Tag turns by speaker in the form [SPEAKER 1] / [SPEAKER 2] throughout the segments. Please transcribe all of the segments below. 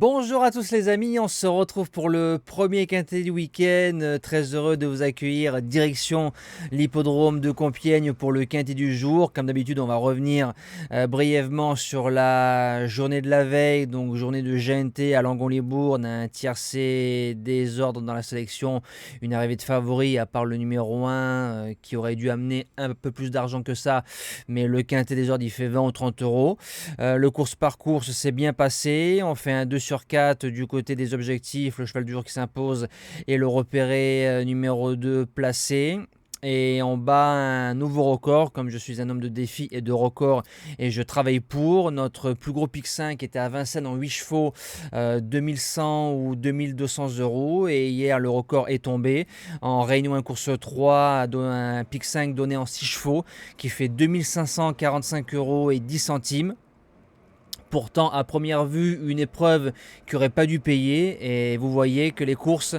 [SPEAKER 1] Bonjour à tous les amis, on se retrouve pour le premier quintet du week-end. Très heureux de vous accueillir. Direction l'hippodrome de Compiègne pour le quintet du jour. Comme d'habitude, on va revenir brièvement sur la journée de la veille, donc journée de GNT à Langon-les-Bournes, un tiercé désordre dans la sélection, une arrivée de favoris à part le numéro 1 qui aurait dû amener un peu plus d'argent que ça, mais le quintet désordre il fait 20 ou 30 euros. Le course par course s'est bien passé, on fait un 2 sur 4 du côté des objectifs, le cheval du jour qui s'impose et le repéré numéro 2 placé. Et on bat un nouveau record, comme je suis un homme de défi et de record et je travaille pour. Notre plus gros pic 5 était à Vincennes en 8 chevaux, 2100 ou 2200 euros. Et hier, le record est tombé. En Réunion 1 course 3, un pic 5 donné en 6 chevaux qui fait 2545 euros et 10 centimes. Pourtant, à première vue, une épreuve qui n'aurait pas dû payer. Et vous voyez que les courses,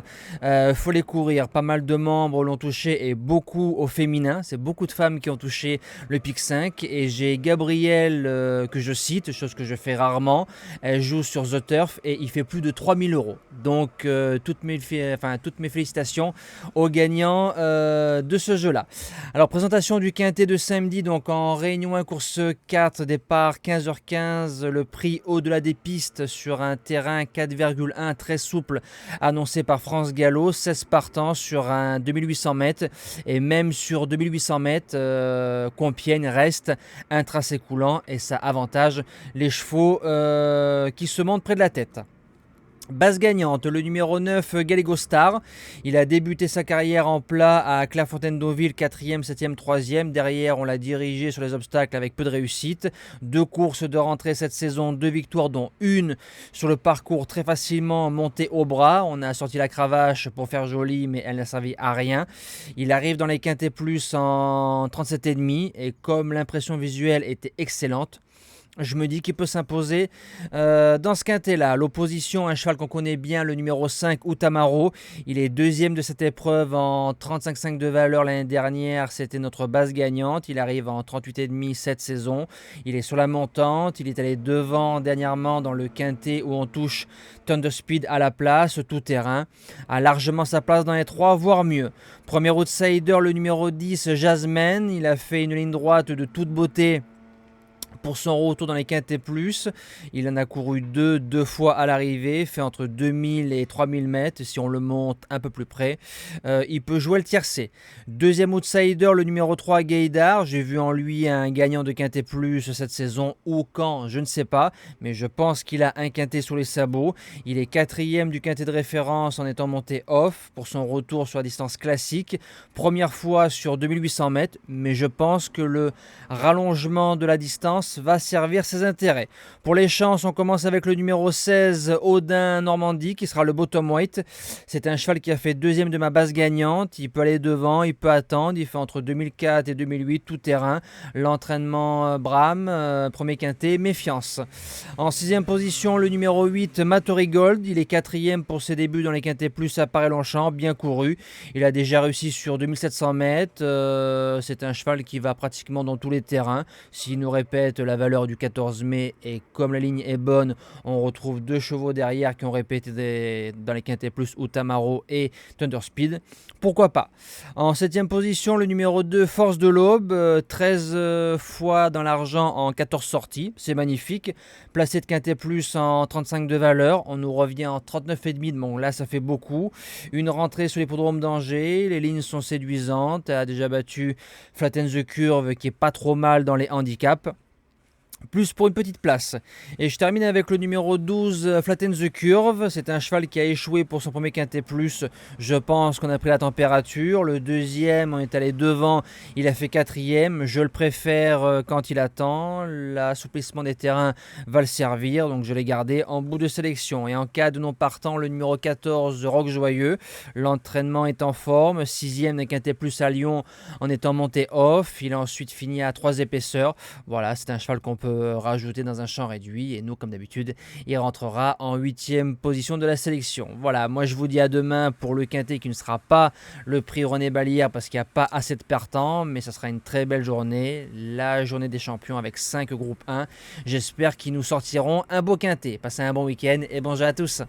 [SPEAKER 1] faut les courir. Pas mal de membres l'ont touché et beaucoup au féminin. C'est beaucoup de femmes qui ont touché le pic 5. Et j'ai Gabrielle que je cite, chose que je fais rarement. Elle joue sur The Turf et il fait plus de 3000 euros. Donc, toutes mes félicitations aux gagnants de ce jeu-là. Alors, présentation du quintet de samedi. Donc, en Réunion 1, course 4, départ 15h15. Le prix au-delà des pistes sur un terrain 4,1 très souple annoncé par France Gallo, 16 partants sur un 2800 mètres et même sur 2800 mètres, Compiègne reste un tracé coulant et ça avantage les chevaux qui se montent près de la tête. Base gagnante, le numéro 9, Gallego Star. Il a débuté sa carrière en plat à Clairefontaine-Deauville, 4e, 7e, 3e. Derrière, on l'a dirigé sur les obstacles avec peu de réussite. 2 courses de rentrée cette saison, 2 victoires, dont une sur le parcours très facilement montée au bras. On a sorti la cravache pour faire joli, mais elle n'a servi à rien. Il arrive dans les quintés plus en 37,5 et comme l'impression visuelle était excellente, je me dis qu'il peut s'imposer dans ce quintet-là. L'opposition, un cheval qu'on connaît bien, le numéro 5, Outamaro. Il est deuxième de cette épreuve en 35,5 de valeur l'année dernière. C'était notre base gagnante. Il arrive en 38,5 cette saison. Il est sur la montante. Il est allé devant dernièrement dans le quintet où on touche Thunder Speed à la place. Tout terrain a largement sa place dans les 3, voire mieux. Premier outsider, le numéro 10, Jasmine. Il a fait une ligne droite de toute beauté pour son retour dans les quintés plus. Il en a couru deux fois à l'arrivée, fait entre 2000 et 3000 mètres. Si on le monte un peu plus près, il peut jouer le tiercé. Deuxième outsider, le numéro 3, Gaydar. J'ai vu en lui un gagnant de quinté plus cette saison, ou quand, je ne sais pas, mais je pense qu'il a un quinté sous les sabots. Il est quatrième du quinté de référence en étant monté off pour son retour sur la distance classique. Première fois sur 2800 mètres, mais je pense que le rallongement de la distance va servir ses intérêts. Pour les chances, on commence avec le numéro 16, Odin Normandie, qui sera le bottom weight. C'est un cheval qui a fait deuxième de ma base gagnante. Il peut aller devant, il peut attendre. Il fait entre 2004 et 2008, tout terrain. L'entraînement Bram, premier quintet, méfiance. En sixième position, le numéro 8, Mattori Gold. Il est quatrième pour ses débuts dans les quintets plus à Paris-Longchamp, bien couru. Il a déjà réussi sur 2700 mètres. C'est un cheval qui va pratiquement dans tous les terrains. S'il nous répète la valeur du 14 mai et comme la ligne est bonne, on retrouve 2 chevaux derrière qui ont répété dans les quintets plus Outamaro et Thunder Speed. Pourquoi pas. En 7e position, le numéro 2, Force de l'Aube, 13 fois dans l'argent en 14 sorties, c'est magnifique. Placé de quintet plus en 35 de valeur, on nous revient en 39,5, bon là ça fait beaucoup. Une rentrée sur l'hippodrome d'Angers, les lignes sont séduisantes, elle a déjà battu Flatten the Curve qui est pas trop mal dans les handicaps. Plus pour une petite place. Et je termine avec le numéro 12, Flatten the Curve. C'est un cheval qui a échoué pour son premier quintet plus. Je pense qu'on a pris la température. Le deuxième, on est allé devant. Il a fait quatrième. Je le préfère quand il attend. L'assouplissement des terrains va le servir. Donc je l'ai gardé en bout de sélection. Et en cas de non partant, le numéro 14, Rock Joyeux. L'entraînement est en forme. Sixième d'un quintet plus à Lyon en étant monté off. Il a ensuite fini à 3 épaisseurs. Voilà, c'est un cheval qu'on peut rajouté dans un champ réduit. Et nous, comme d'habitude, il rentrera en 8e position de la sélection. Voilà, moi je vous dis à demain pour le quintet qui ne sera pas le prix René Ballière parce qu'il n'y a pas assez de partants, mais ça sera une très belle journée, la journée des champions avec 5 groupes 1. J'espère qu'ils nous sortiront un beau quintet. Passez un bon week-end et bonjour à tous.